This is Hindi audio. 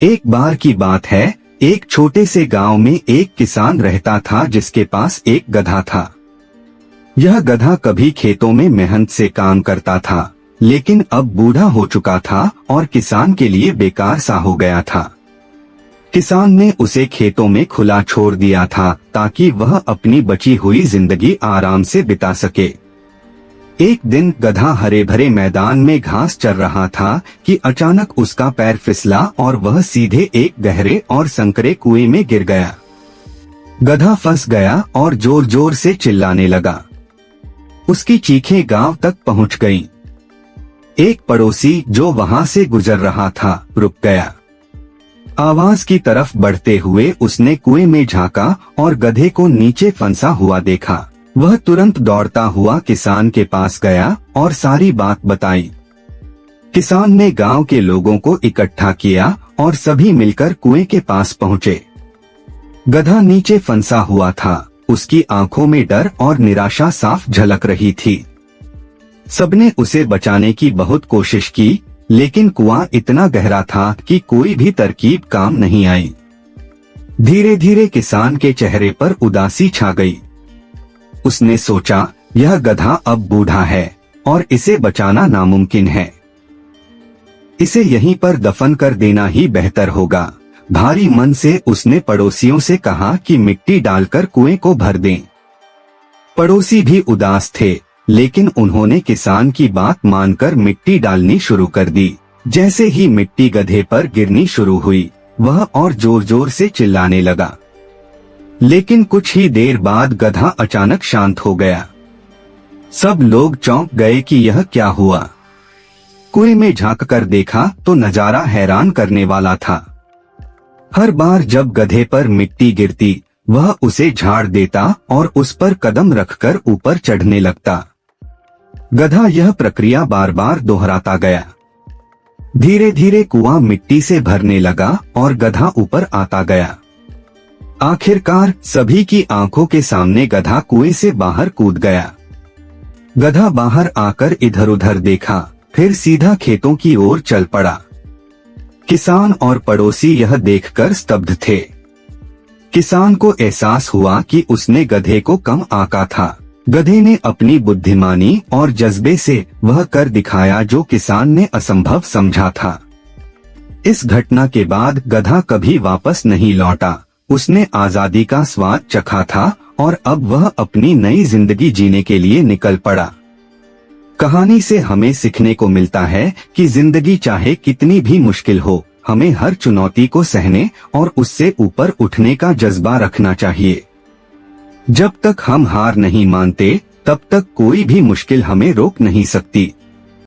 एक बार की बात है, एक छोटे से गांव में एक किसान रहता था जिसके पास एक गधा था। यह गधा कभी खेतों में मेहनत से काम करता था, लेकिन अब बूढ़ा हो चुका था और किसान के लिए बेकार सा हो गया था। किसान ने उसे खेतों में खुला छोड़ दिया था ताकि वह अपनी बची हुई जिंदगी आराम से बिता सके। एक दिन गधा हरे भरे मैदान में घास चर रहा था कि अचानक उसका पैर फिसला और वह सीधे एक गहरे और संकरे कुएं में गिर गया। गधा फंस गया और जोर जोर से चिल्लाने लगा। उसकी चीखें गांव तक पहुंच गईं। एक पड़ोसी जो वहां से गुजर रहा था रुक गया। आवाज की तरफ बढ़ते हुए उसने कुएं में झांका और गधे को नीचे फंसा हुआ देखा। वह तुरंत दौड़ता हुआ किसान के पास गया और सारी बात बताई। किसान ने गांव के लोगों को इकट्ठा किया और सभी मिलकर कुएं के पास पहुंचे। गधा नीचे फंसा हुआ था। उसकी आंखों में डर और निराशा साफ झलक रही थी। सबने उसे बचाने की बहुत कोशिश की, लेकिन कुआं इतना गहरा था कि कोई भी तरकीब काम नहीं आई। धीरे धीरे किसान के चेहरे पर उदासी छा गई। उसने सोचा, यह गधा अब बूढ़ा है और इसे बचाना नामुमकिन है। इसे यहीं पर दफन कर देना ही बेहतर होगा। भारी मन से उसने पड़ोसियों से कहा कि मिट्टी डालकर कुएं को भर दें। पड़ोसी भी उदास थे, लेकिन उन्होंने किसान की बात मानकर मिट्टी डालनी शुरू कर दी। जैसे ही मिट्टी गधे पर गिरनी शुरू हुई, वह और जोर जोर से चिल्लाने लगा। लेकिन कुछ ही देर बाद गधा अचानक शांत हो गया। सब लोग चौंक गए कि यह क्या हुआ। कुएं में झांककर देखा तो नजारा हैरान करने वाला था। हर बार जब गधे पर मिट्टी गिरती, वह उसे झाड़ देता और उस पर कदम रखकर ऊपर चढ़ने लगता। गधा यह प्रक्रिया बार बार दोहराता गया। धीरे धीरे कुआं मिट्टी से भरने लगा और गधा ऊपर आता गया। आखिरकार सभी की आंखों के सामने गधा कुएं से बाहर कूद गया। गधा बाहर आकर इधर उधर देखा, फिर सीधा खेतों की ओर चल पड़ा। किसान और पड़ोसी यह देखकर स्तब्ध थे। किसान को एहसास हुआ कि उसने गधे को कम आंका था। गधे ने अपनी बुद्धिमानी और जज्बे से वह कर दिखाया जो किसान ने असंभव समझा था। इस घटना के बाद गधा कभी वापस नहीं लौटा। उसने आजादी का स्वाद चखा था और अब वह अपनी नई जिंदगी जीने के लिए निकल पड़ा। कहानी से हमें सीखने को मिलता है कि जिंदगी चाहे कितनी भी मुश्किल हो, हमें हर चुनौती को सहने और उससे ऊपर उठने का जज्बा रखना चाहिए। जब तक हम हार नहीं मानते, तब तक कोई भी मुश्किल हमें रोक नहीं सकती।